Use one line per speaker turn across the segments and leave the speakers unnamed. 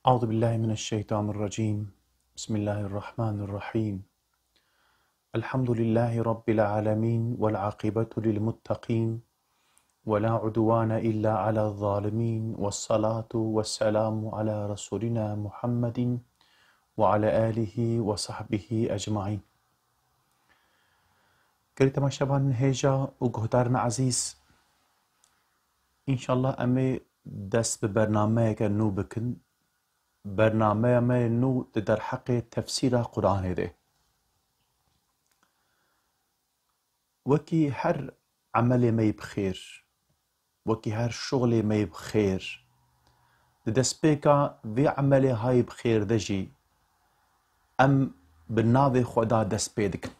أعوذ بالله من الشيطان الرجيم. بسم الله الرحمن الرحيم. الحمد لله رب العالمين والعاقبة للمتقين ولا عدوان إلا على الظالمين والصلاة والسلام على رسولنا محمد وعلى آله وصحبه أجمعين. قريت ما شبان هيجا وقهدارنا عزيز إن شاء الله أمي دست ببرنامج نو بكن برنامه ما نو در حق تفسير قرآن ده وكي هر عمل ما بخير وكي هر شغل ما بخير دست بيكا في عمل هاي بخير دجي أم بالناظر خدا دست بيدك.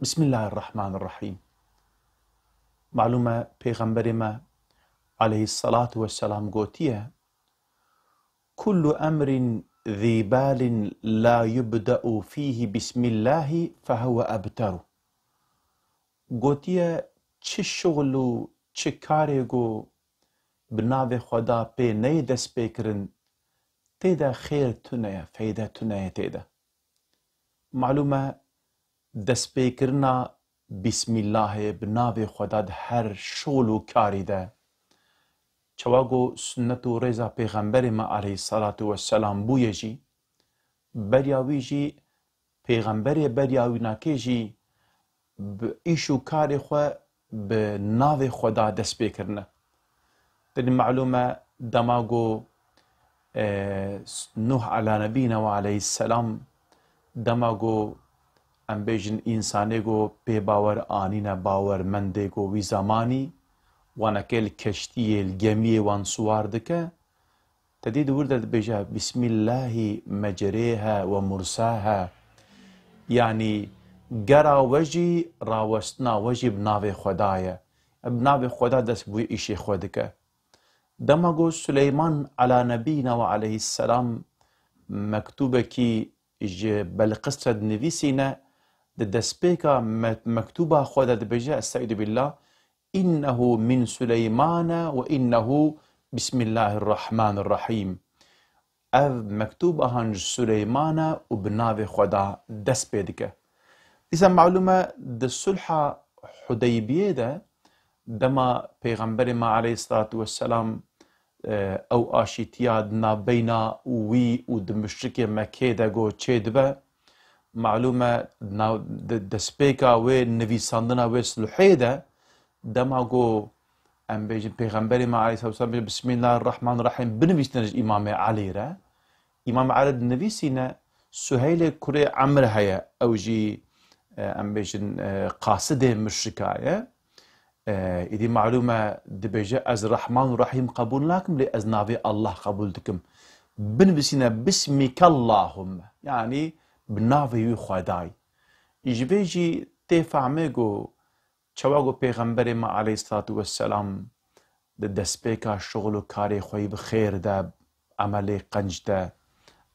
بسم الله الرحمن الرحيم. معلومة پیغمبر ما عليه الصلاة والسلام قوتيه كل أمر ذي بال لا يبدأ فيه بسم الله فهو أبتر. قوتيه چه شغلو چه کارێگۆ بناوێ خدا پێ نەی دەست پێکردن تێدا خێر تونەیە فەیدە تونەیە تێدا. معلومە دەستپێکردنا بسم الله بناوێ خدا هەر شغل و کاریدا چواگۆ سنەت و ڕێزا پێغەمبەری ما عەلەیهی سەڵات وەسەلام بوویە ژی بەریاوی ژی پێغەمبەرێ بەریاوی ناکێژی ئیش و کاری خۆ به ناوی خدا دست بکرنه. دنی معلومه دماغو نوح علی نبینا و علیه السلام دماغو ام بیجن انسانی گو پی باور آنینا باور منده گو وی زمانی وانکل کشتی الگمی وان سوار دکه تدید ورد بیجا بسم الله مجریها و مرساها یعنی گرا وجی راوستنا وجی بناوی خدایه بناوی خدا دست بوی ایشی خودکه. دماغو سلیمان علی نبینا و علیه السلام مکتوبه کی بالقصة نویسینه دست پیکا مکتوبه خدا دبجه استعیذ بالله إنه من سليمان وإنه بسم الله الرحمن الرحيم. اف مكتوب هنج سليمان وبناوي خدا دست بيدكه. إذا معلومة ده الصلحة حديبية ده دما پیغمبر ما عليه الصلاة والسلام أو آشيتياد نابينا وي ودمشرك مكة ده جو تشيدبه معلومة دسبيكا وي نويساندنا وي صلحي ده دما جو ام بيجن پیغمبر ما عليه الصلاة والسلام بسم الله الرحمن الرحيم بنويسنج إمام علي را إمام علي نويسينا سهيل كري عمر هيا أو جي ام بيجن قاصده مشركايه إذا معلومة دبجة از الرحمن الرحيم قبول لكم لأز نافي الله قبول لكم بنبسينا باسمك اللهم يعني بنافي خداي يجبيجي تفعميجو چواغو پیغمبر ما عليه الصلاة والسلام دسبيكا شغل كاري خوي بخير دا عملي قنج دا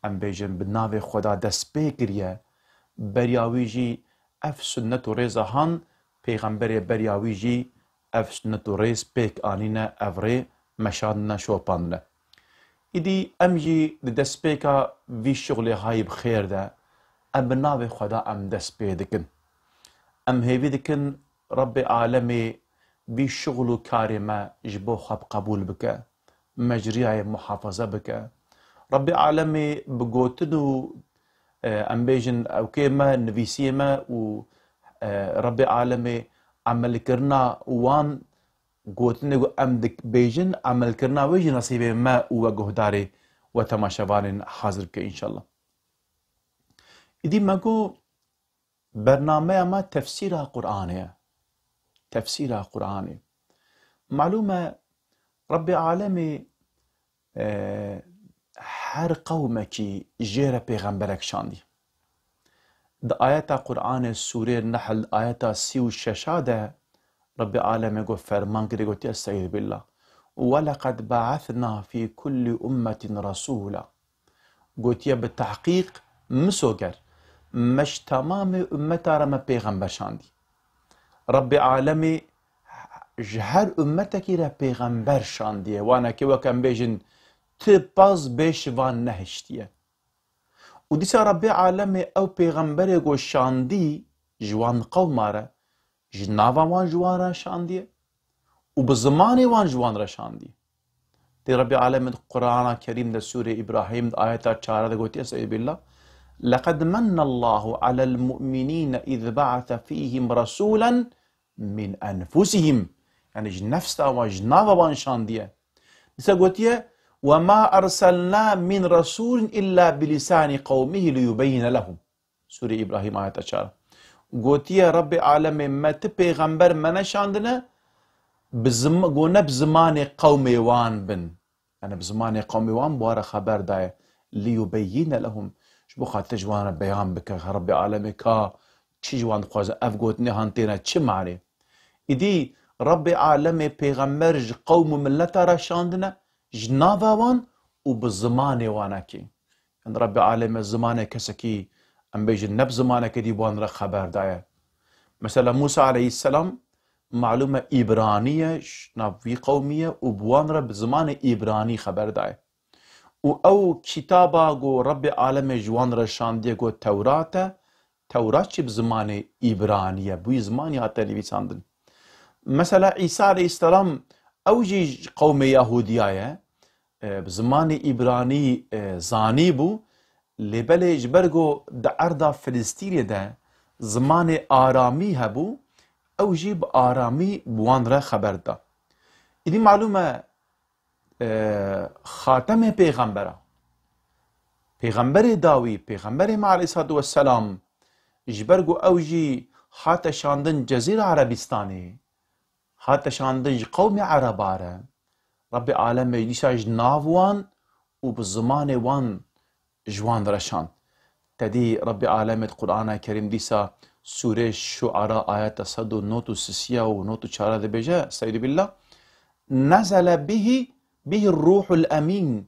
ام بيجن بنافي خدا دسبيكريه برياويجي اف سنة ريزا هان پیغمبر برياويجي اف سنة ريز بيك آنينا افري مشادنا شوپاننا إدي امجي دسبيكا في شغل هاي بخير دا ام بنافي خدا ام دسبي دكن ام هيفي دكن رب عالمي بي شغل كاري ما جبو خب قبول بك مجرية محافظة بك رب عالمي بقوتنو ام بيجن او كيما نفيسيما و رب عالمي عمل كرنا وان قوتنو ام دك بيجن عمل كرنا ويجي نصيبه ما وقهداري وتماشبان حاضر ك ان شاء الله. إدي ماقو برنامج ما تفسير قرآنية تفسير قرآني معلومة رب عالمي هر قومك جير پیغمبرك شاندي ده آيات قرآن سورة النحل آيات 36 ده رب عالمي قو فرمان كده قلت استعيذ بالله ولقد بعثنا في كل أمة رسولا قلت بالتحقيق مسوغر مش تمام أمتا رما پیغمبر شاندي رب عالمي هر أمتك را پیغمبر شانديه وانا كي وكان بيجن تباز بيش وان نهشتيه وديسا ربي عالمي او پیغمبر گو شاندي جوان قوماره جناوا وان جوان شانديه وبزماني وان جوان را شانديه دي ربي عالمي القرآن الكريم دا سورة إبراهيم دا آيات 4 دا قلت يسأل بالله لقد من الله على المؤمنين إذ بعث فيهم رسولا من أنفسهم يعني نفس تا جناوا وان شانديه ديسا قلت وما أرسلنا من رسول إلا بلسان قومه ليبين لهم سورة إبراهيم آيات 4 قلت يا رب عالمي ما تبيغمبر ما نشاندنا قلنا بزمان قومي وان بن أنا بزمان قومي وان بوارا خبر داية ليبين لهم شبو خاطر جوانا بيان بك رب عالمي كا چي جوان خوازا اف قوتني هانتينا چي معنى إدي رب عالمي بيغمبر قوم ملتا رشاندنا جناوا وان وبالزمان وانكي يعني رب العالمين الزمان كسكي ام بيجي نب زمانك دي بوان را خبر دايا مثلا موسى عليه السلام معلومة إبرانية نافي قومية وبوان را بزمان إبراني خبر دايا او كتابا جو رب العالمين جوان را شاندية جو توراة بزمان إبرانية بوي زمان ياتا لي بيساندن مثلا عيسى عليه السلام اوجي قوم يهودية بزمان إبراني زاني بو لبلي جبرگو دا أرضا فلسطيني دا زمان آرامي هبو اوجي بآرامي بوان را خبر دا إدي معلومة خاتم پیغمبر داوي پیغمبر مع عليه الصلاة والسلام جبرگو اوجي حتى شاندن جزيرة عربستاني حتى شاندن قوم عربارة رب العالمين يديسا جناوان وبالزمان وان جوان رشان تدي رب العالمين القرآن الكريم ديسا سورة الشعراء آيات صدو نوتو سسيا ونوتو شارع بجا سيد بالله نزل به الروح الأمين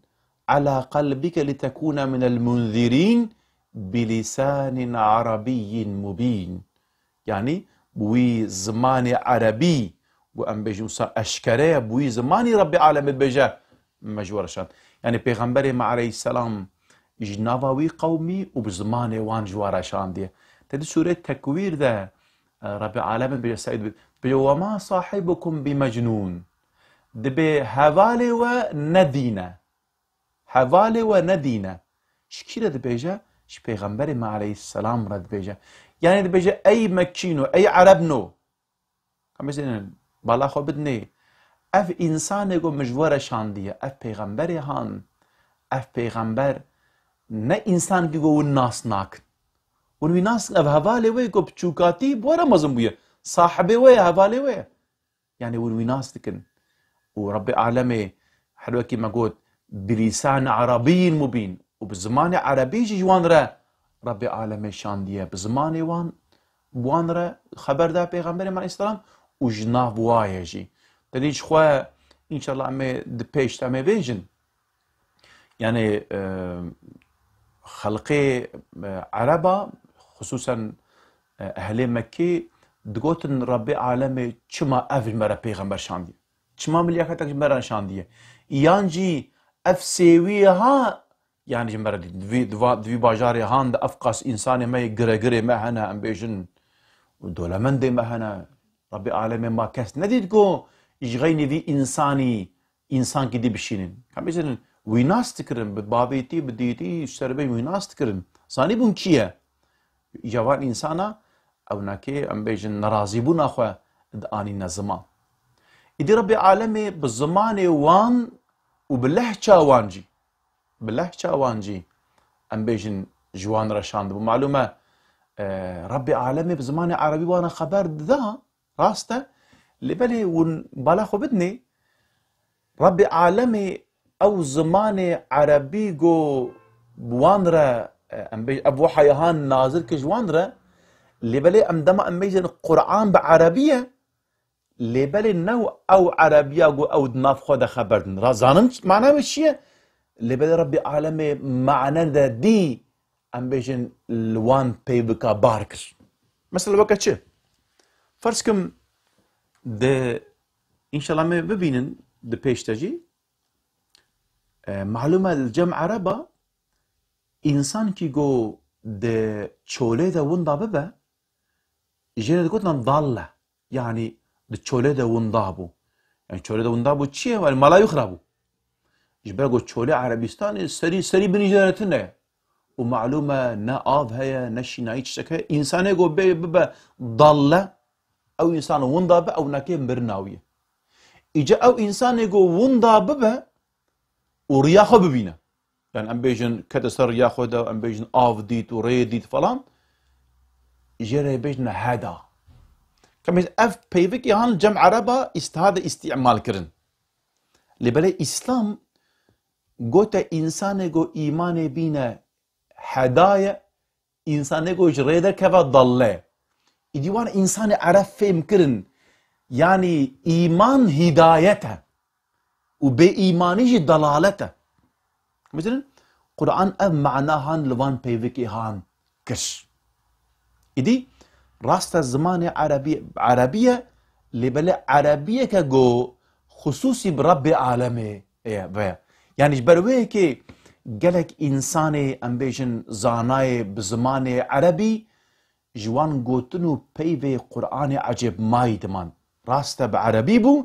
على قلبك لتكون من المنذرين بلسان عربي مبين يعني بوي زمان عربي وأم بيجوسا أشكريه بوي زماني ربي عالم بيجا مجورشان يعني پیغمبر مع عليه السلام جناواوي قومي وبزماني وان جوارشان دي تدي سورة تكوير ذا ربي عالم بيجا سعيد بيجا وما صاحبكم بمجنون دبي هوالي وندينة هوالي وندينة شكيرة دي بيجا ش پیغمبر مع عليه السلام رد بيجا يعني دي بيجا أي مكينو أي عربنو كما بالا خو بدني اف انسان گو مجوره شاندیه اف پیغمبر هان اف پیغمبر نه انسان کی گو ناس ناک ونوی ناس اف حواله وی گو بچوکاتی بورا مزم بويه صاحبه وی حواله وی يعني ونوی ناس دکن ورب العالمين حلوكي ما قلت بلسان عربي مبين وبزمان عربي جوان را رب العالمين شاندية بزمان وان را خبر دا پیغمبر عليه السلام وجناب وايجي تديش خوا ان شاء الله امي دبيش تامي بيجن يعني خلقي عربة خصوصا اهل مكة دقوتن ربي عالمي چما افل مرا پیغمبر شاندي چما ملياكتك مرا شاندي يانجي اف سيويها يعني جمرا دوي باجاري هاند افقاس انسان ما يقرا ما هنا ام بيجن ودولا من دي ما هنا ربي العالمين ما كاس نديدكو يجغيني ذي انسان كدي بشينين كم بيجن ويناس تكرن ببابيتي بديتي شربي ويناس تكرن صاني بون كيه جوان انسانا او ناكي ام بيجن نرازي بون اخو داني نزمان يدي ربي العالمين بالزمان وان وباللهجه وانجي باللهجه وانجي ام بيجن جوان رشاند بمعلومه ربي العالمين بزمان عربي وانا خبر ذا راسته اللي بالي بالا خو بدني ربي عالمي او زمان عربي جو بوانرا ابو حيهان نازل كجوانرا اللي بالي امدما اميجن القران بعربيه اللي بالي نو او عربيه جو او دناف خود خبرن رازانم معناه وشيه اللي بالي ربي عالمي معناه ذا دي امبيجن الوان بيبكا باركس مثلا وقت شو فرسكم ده ان شاء الله ما ببينن ده بيش تجي معلومه الجمع عربه انسان کی گو د چوله د وندا ببه جنه گوتن ضاله يعني د چوله د وندا بو يعني چوله د وندا بو چیه ولی مالا يخربو جبر گو چوله عربستان سری بنيجانتنه ومعلومه نا آف هيا نشي نايتش سكه انسانه گو ببه ضاله او انسان وندا به او نكي مرناويه اجا او انسان گو وندا ببه ورياخو ببينه يعني ام بيجن كدسر ياخذ ام بيجن آف ديت وري ديت فلان جري بيجن هذا كما اف بيفك يهان جمع عربه هذا استعمال كرن لبلا اسلام قوتا انسان جو ايمان بينا هدايا انسان جو جريده كفا ضله يديوان انسان عرف فهم كرن يعني ايمان هدايته وبايمانه ضلالته مثلا قرآن اف معناها لوان بيفكي هان كش إدي راست الزمان عربية لبلا عربية كجو خصوصي برب عالمي يعني جبروه كي قالك إنساني أمبيجن زاناي بزمان عربي جوان قوتنو بيفي قرآن عجب ماي دمان راست بعربي بو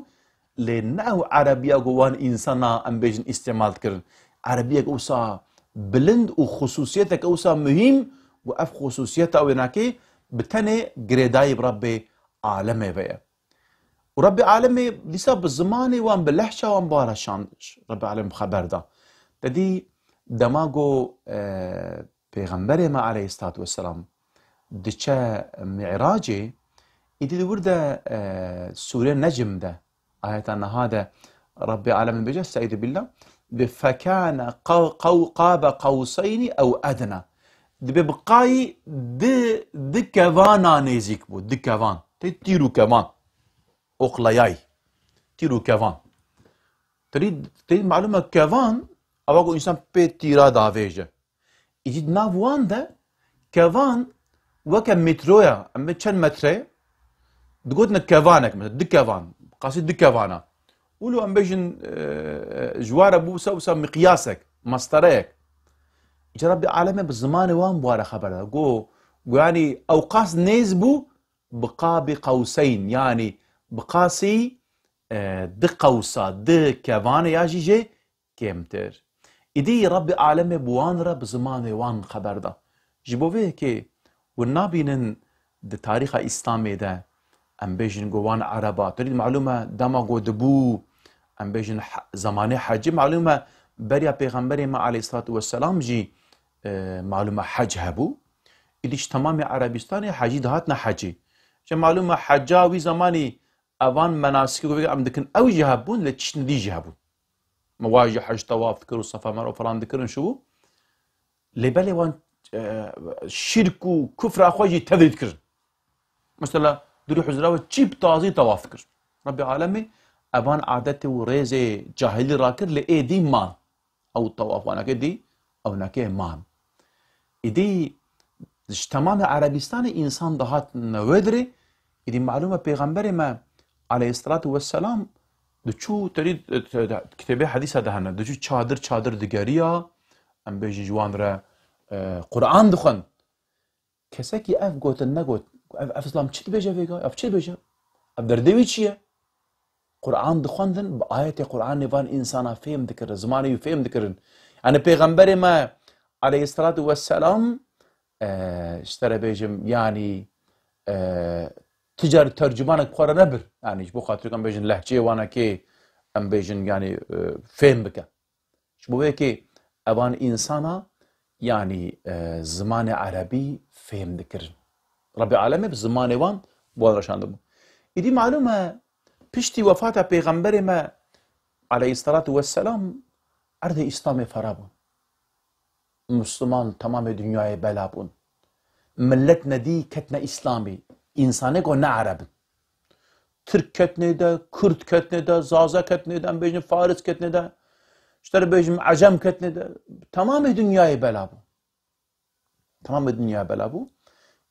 لأنه عربية جوان إنسانا أمبيجن استعمال كرن عربية أوسا بلند وخصوصيتك أوسا مهم وأف خصوصيتها ويناكي بتني جريداي بربي عالمي بيا وربي عالمي لسا بالزماني وان باللحشة وان بارشان ربي عالمي بخبر ده تدي دماغو پیغمبر ما عليه الصلاة والسلام دچا معراجي إدي ورده سورة نجم ده آيات أن هذا ربي عالمي بيجا استعيذ بالله فكان قاب قوسين أو أدنى ببقاي د كفانا نيزيك بو د كفان تيرو كفان أقلياي تيرو كفان تريد معلومة كفان أواقو إنسان بي تيرا دافيجة يجد نافوان ده كفان وكا مترويا أما چند متري دقوتنا كفانك مثلا د كفان قاسي د كفانا ولو أم بيجن جوار بوسا وسا مقياسك مسطريك إجا ربي عالمي بالزمان وان بوارا خبر قو يعني أوقاس نيزبو بقاب قوسين يعني بقاسي د قوسا د كفان ياجي جي كيمتر إدي ربي عالمي بوانرا بالزمان وان خبر دا جبوه كي والنابينن د تاريخ إسلامي دا أم بيجن قوان عربا تريد معلومة داما قو دبو أم بيجن زماني حج معلومة بريا پیغمبر ما عليه الصلاة والسلام جي معلومة حج هبو إديش تمام عربستاني حجي دهاتنا حجي جا معلومة حجاوي زماني أوان مناسك أم دكن أو جهبون لتشن دي جهبون مواجه حج طواف ذكروا صفا مرة وفلان ذكرن شو لبالي وان شرك وكفر أخواجي تذيد كرن مثلا دروح حزراوة تشيب تازي طواف كر ربي عالمي أبان عادتي وريزي جاهلي راكر لإيدي مان أو الطواف وانا كدي أو ناكي مان إدي تمام عربستاني إنسان دهات نودري إدي معلومة پیغمبر ما عليه الصلاة والسلام دچو تريد كتابي حديثة دهنا دچو چادر دگريا أم بيجي جوان را قرآن دخن كساكي أف قوتن نقوت اف اسلام چی بيجا فيها اف چی بيجا اف دردوي چیه قرآن دخوندن بآيات قرآن نفان انسانا فهم ذكر زماني فهم ذكرن يعني پیغمبر ما عليه الصلاة والسلام اشترى بيجم يعني تجار ترجمانك بخورا نبر يعني شبو خاطر كم بيجن لهجه وانا كي ام بيجن يعني فهم بك شبو هيك ابان انسانا يعني زمان عربي فهم ذكرن ربي عالمي بالزمان وان بوالرشان دبو إدي معلومة بشتي وفاة پیغمبر ما عليه الصلاة والسلام أرض إسلام فرابون مسلمان تمام دنيا بلابون ملتنا دي كتنا إسلامي إنساني قو نعرب ترك كتنا دا كرد كتنا دا زازا كتنا دا بيجن فارس كتنا دا اشتر بيجن عجم كتنا دا تمام دنيا بلابون تمام الدنيا بلابو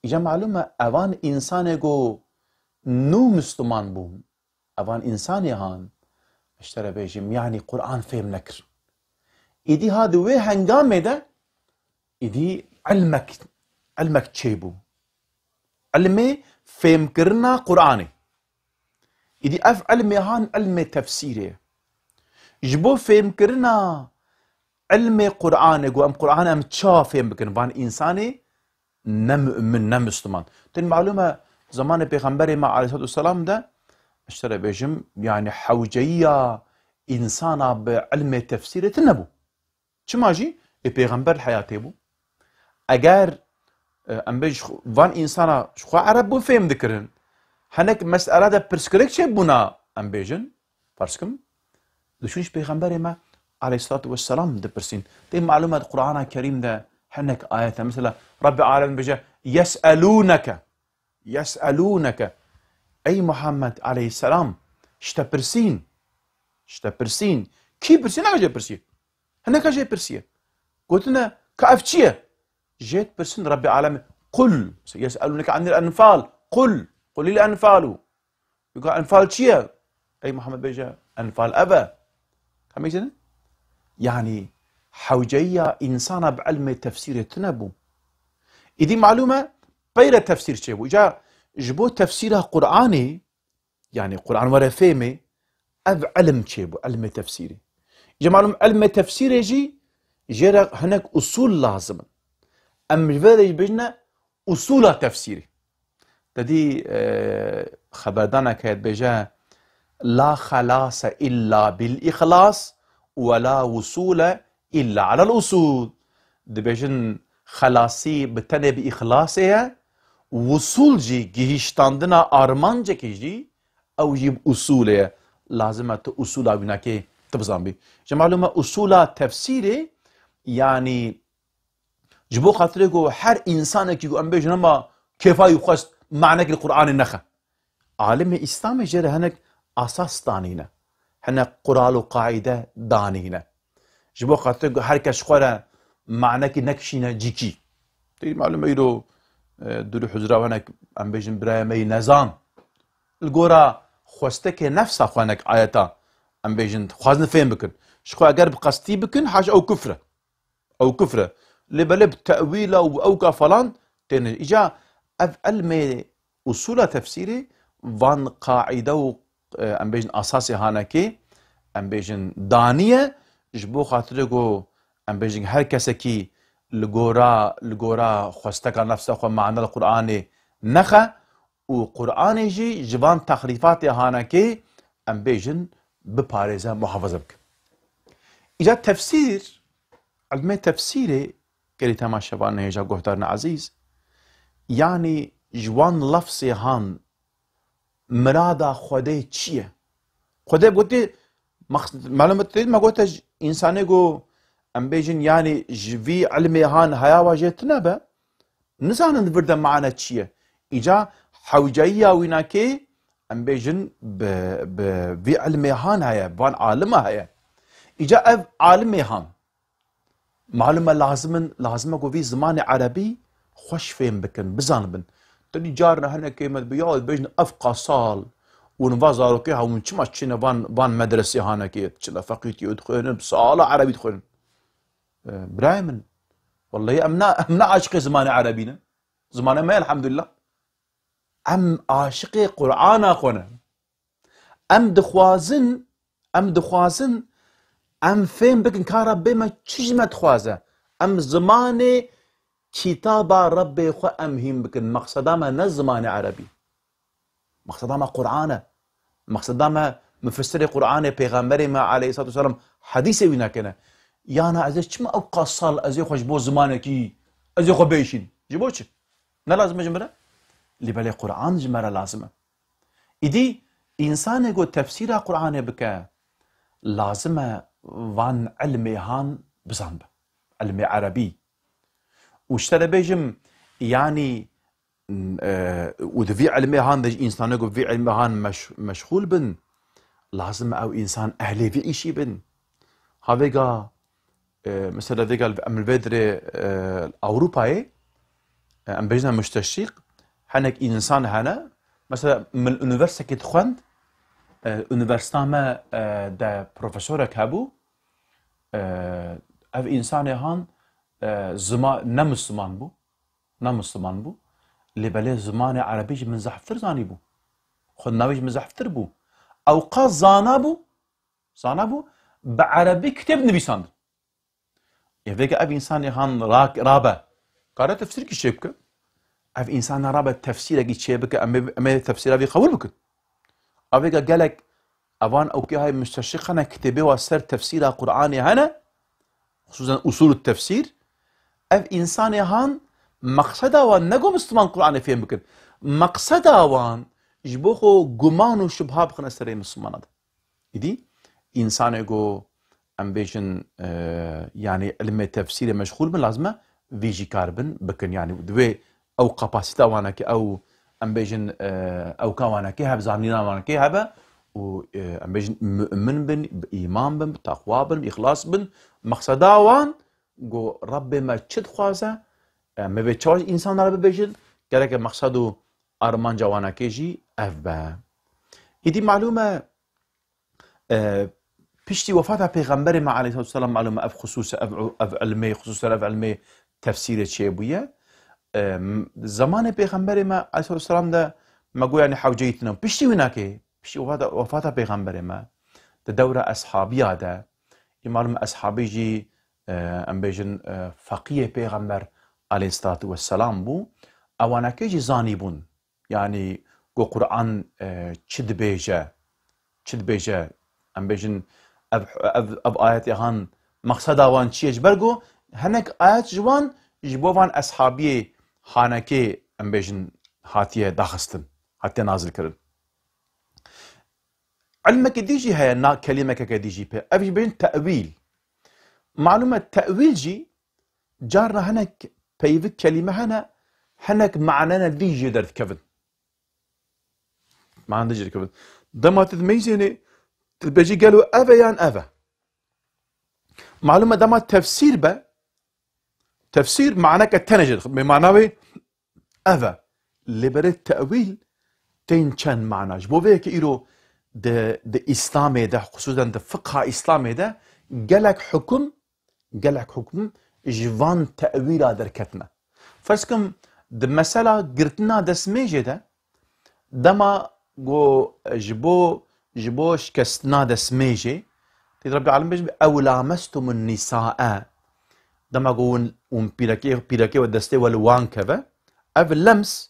إجا معلومة أوان إنسان جو نو مسلمان بوم أوان إنسان هان اشترى بيجم يعني قرآن فهم نكر إدي هذا وي هنگامه ده إدي علمك چيبو علمي فهم كرنا قرآني إدي أف علمي هان علم تفسيري جبو فهم كرنا علم قرآن جو أم قرآن أم تشا فهم بكن بان إنساني نم مسلمان تن معلومة زمان پیغمبر ما عليه الصلاة والسلام ده اشترى بيجم يعني حوجية إنسانا بعلم تفسير تنبو چما جي پیغمبر الحياة بو اگر ام بيج وان إنسانا شخو عرب بو فهم ذكرن هناك مسألة ده برسكريك چه بونا ام بيجن فرسكم لشونش پیغمبر ما عليه الصلاة والسلام ده برسين دي معلومة القرآن الكريم ده هناك آيات مثلا رب العالمين بيجا يسألونك أي محمد عليه السلام شتا برسين كي برسين اجا برسين هناك اجا برسين قلتنا كأفتشيه جيت برسين رب العالمين قل يسألونك عن الأنفال قل لي الأنفال يقول أنفال شيه أي محمد بيجا أنفال أبا كم يجن يعني حوجية إنسانة بعلم التفسير تنبو إذي معلومة غير تفسير شيء جاء جبو تفسيرها قرآني يعني قرآن ورا فهمي أب علم شيء علم تفسيري جاء معلوم علم تفسير يجي جرى هناك أصول لازم أم الفيديو بيجنا أصول تفسيري تدي خبردانا كانت بيجا لا خلاص إلا بالإخلاص ولا وصول إلا على الأصول دبيجن خلاصي بتنه بإخلاصها وصول جي جهشتاندنا أرمانجا كيجي أو جيب أصولها لازمة أصولها بناكي تبزان بي جمعلومة أصولها تفسيري يعني جبو خاطريكو هر إنسان كيكو أم بيجن أما كيفا يخص معنى القرآن النخا عالم إسلام جرى هناك أساس دانينا هناك قرآن وقاعدة دانينا جبو خاطريكو هر كشخورة معنى نكشينا جيكي تي معلومة يرو دوري حجرة وهناك أم بيجن برايمي نظام الجورا خوستك نفسها خوانك آياتا أم بيجن خوازن فين بكن شخو أجر بقصتي بكن حاجة أو كفرة لبلب تأويل أو كفلان تين إجا علم أصول تفسيري وان قاعدة أم بيجن أساسي هانكي أم بيجن دانية جبو خاطركو أم بيجن هر كسكي لغورا خوستك نفسه خو معنى القرآن نخا وقرآن جي جوان تخريفات هانكي أم بيجن بباريزة محافظة بك إجا تفسير علم تفسيري كلي تماشى بان هيجا قهدارنا عزيز يعني جوان لفظي هان مرادا خوده چيه خوده بقولتي معلومات ما قلت إنساني قو أم بيجن يعني جوي علمي هان هيا واجهتنا با نزان نفرد معنا چيه إجا حوجية ويناكي أم بيجن بي علمي هان هيا بان عالمة هيا إجا عالمي هان معلومة لازمة قو في زمان عربي خوش فهم بكن بزانبن تني جارنا هنا كيما بيقعد بيجن أفقى صال ونفازارو كيها ومنشما تشينا بان مدرسة هانا كي تشينا فقيتي يدخلن بصالة عربي يدخلن برايمن والله أمنا عاشقي زمان عربينا زمان ما الحمد لله أم عاشقي قرآن أخونا أم دخوازن أم فهم بكن كارب بما تشجمة خوازة أم زمان كتاب ربي خو أمهم بكن مقصدا ما نزمان عربي مقصدا ما قرآن مقصدا ما مفسر قرآن پیغمبر ما عليه الصلاة والسلام حديث وينا كنا يانا ازي چما ابقى صال ازي خوش بو زمانكي ازي خو بيشين جبوش نا لازم جمره اللي بالي قرآن جمره لازمه إدي إنسان يقول تفسير قرآن بك لازمه وان علمي هان بزنب علمي عربي واشترى بيجم يعني وذا في علمي هان ذا إنسان يقول في علمي هان مشغول بن لازم أو إنسان أهلي في إشي بن هذا مثلا ذيك أم البدر أوروبا أم بيجنا مستشرق هناك إنسان هنا مثلا من الأونيفرسيتي تخوند أونيفرسيتي ما دا بروفيسورك هابو ev insanê han ne Müslüman bû, ne Müslüman bû, lê belê zimanê erebî jî min zehftir zanî bû. Xwe navê jî min zehftir bû. Ew qas zana bû, bi erebî kitêb nivîsandin. Vêga ev insanê han rabe, kare tefsîrkî çê bike. Ev insana rabe tefsîrekî çê bike, em ê tefsîra wî qebûl bikin. Avêga gelek evan ew kê hay müsteşrik hene kitêbê wa ser tefsîra Qur'anê hene, hususan usulü tefsîr, ev insanê han maqseda wan nego Müslüman Qur'anê fêm bikin. Maqseda wan ji bo xwe guman û şubha bixine serê Müslümana de. İdî insanê got em bêjin yani ilmê tefsîrê meşxûl bin lazim e vî jî kar bin bikin. Yani divê ew kapasîta wanekê ew em bêjin ewka wanekê hebe, zanîna wanekê hebe û em bêjin mümin bin, bi îman bin, bi teqwa bin, bi îxlas bin. Maqseda wan got Rabbê me çi dixwaze me vê çawa însanlar bibêjin, gerek maqsed û armanca wanekê jî ev be. İdî malûm e piştî wefata Pêxemberê me aleyhisselam malûm e ev xusûs ev ilmê xusûsan ev ilmê tefsîrê çêbûye. Zamanê Pêxemberê me aleyhisselam de me got yani hewceyî tune. Piştî wînekê, piştî wefata Pêxemberê me di dewra eshabiya de malûm eshabî jî em bêjin feqîhê Pêxember aleyhissalatu vesselam bû. Ewanekê jî zanî bûn. Yani got Qur'an çi dibêje, em bêjin ev ayetê han maqseda wan çi ye ji ber got hinek ayet ji wan ji bo van eshabiyê hanekê em bêjin hatiye daxistin, hatiye nazilkirin. Ilmekê dî jî heye kelimekeke dî jî pê, ev jî bêjin te'wîl. Malûm e te'wîl jî carna hinek peyvik kelîme hene, hinek manene dî jî derdikevin. Manene dî jî derdikevin. Dema tu dimeyzênê tu dibêjî gelo ev e yan ev e. Malûm e dema tefsîr be, tefsîr maneke tenê jê dixwe, bê mana wê ev e. Lê berê te'wîl tên çend mana. Ji bo vê yekê îro di İslamê de, xusûsan di fiqha İslamê de gelek hukm ji van te'wîla derketine. Ferz kim di mesela girtina destmêjê de dema got ji bo şikestina destmêjê tê Rabbil Alem bêje ew lamestumun nisa'e dema got hûn pîrekê we destê we li wan keve ev lems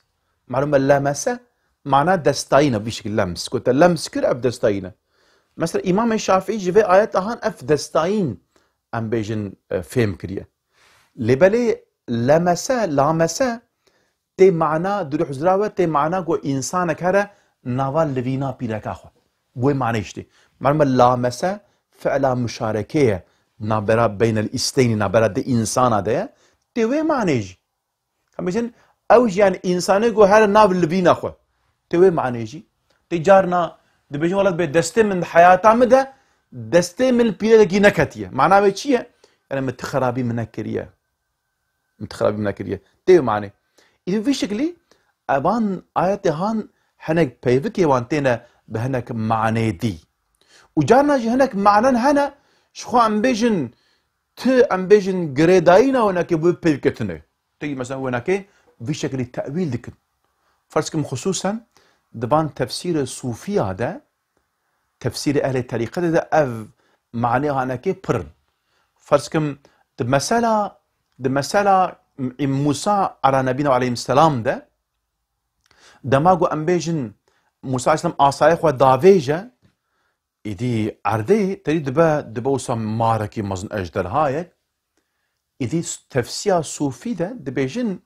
malûm e lemese mana destayîne bî şekil lems got te lems kir ev destayîne. Mesela İmam Şafîî ji vê ayeta han ev destayîn em bêjin fêm kiriye. Lê belê lamese tê mana di ruh zira we tê mana got însanek here nava livîna pîreka xwe. Bu manê işte. Malûm lamese fi'la müşarekê ye nabera beynel îsteynî nabera di însana de ye tê wê manê jî. Em bêjin ew jî yani însanê got here nav livîna xwe. Tê wê manê jî. Tê carna dibêjin welat bê destê min di heyata me de destê min li pîrekekî neketiye. Mana wê çi ye? Yani min ti xerabî min nekiriye. Tê wê manê. İdî vî şeklî evan ayetê han hinek peyvikê wan têne bi hinek manê dî. û carna jî hinek manen hene ji xwe em bêjin ti em bêjin girêdayîna wenekê bu peyvketine. Tê mesela wenekê vî şeklî te'wîl dikin. Ferz kim xusûsan di van tefsîrê sûfiya de tefsîrê ehlê terîqetê de ev manê hanekê pirin. Ferz kim di mesela Musa ala nebîna aleyhisselam de dema got em bêjin Musa aleyhisselam asayê xwe davêje îdî erdê terî dibe wisa marekî mezin ejderhayek îdî tefsîra sûfî de dibêjin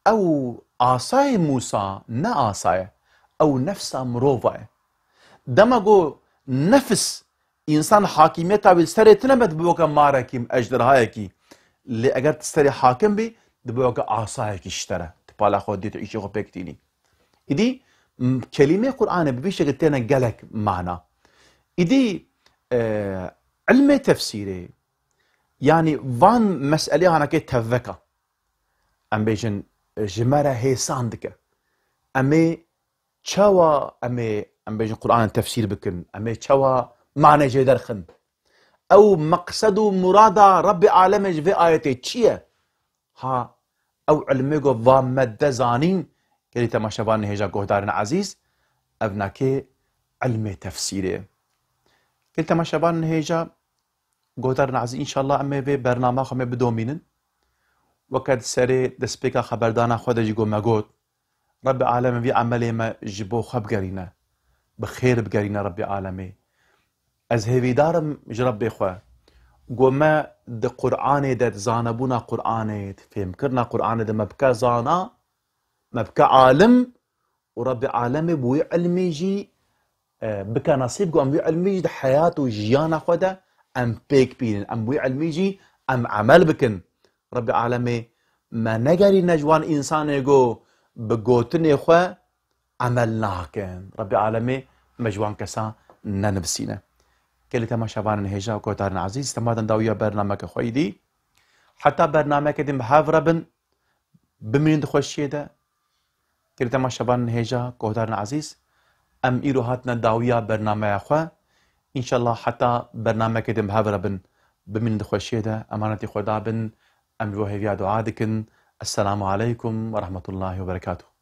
ew asayê Musa ne asaye ew nefsa mirova ye. Dema got nefs însan hakîmiyeta wî serê tune be dibe weke marekî ejderhayekî. Lê eger serê hakim bî dibe weke asayekî ji te re. Ti pala xwe dî tu îşê xwe pêk tînî. İdî kelimê Qur'anê bi vî şekil têne gelek mana. İdî ilmê tefsîrê yani van meselê hanekê tevveka em bêjin ji me re hêsan dike. Em ê çawa em bêjin Qur'an tefsîr bikin. Em ê çawa manê jê derxin. او مقصد و مرادا رب العالمين في آياتي چیه ها او علمي گو و مده زانين كلي تماشبان هجا گهدارن عزيز ابناكي علم تفسيره كلي تماشبان هجا گهدارن عزيز ان شاء الله امي في برنامه خمي بدومينن وقت سري دسبيكا خبردانا خود جيگو مگوت رب العالمين في عملي ما جبو خب گرينه بخير بگرينه رب العالمين از هيوي دارم جرب خو گوما د قرآن د زانبونا قرآن فهم کرنا قرآن د مبكى زانا مبكى عالم ورب العالمين بوي علمي جي بكى نصيب قوم بوي علمي جي د حياته جيانا خودا ام بيك بين ام بوي علمي جي ام عمل بكن رب العالمين ما نجري نجوان انسان يقو بقوتني خو عمل ناكن رب العالمين مجوان كسا ننبسينا كلي تماشبان هجا وكوتارن عزيز تمادن داويا برنامج خويدي حتى برنامج كدم بهافربن بمين دخوشي ده كلي تماشبان هجا كوتارن عزيز ام ايرو هاتنا داويا برنامج خو ان شاء الله حتى برنامج كدم بهافربن بمين دخوشي ده امانتي خدا بن ام روحي دعاء دكن السلام عليكم ورحمة الله وبركاته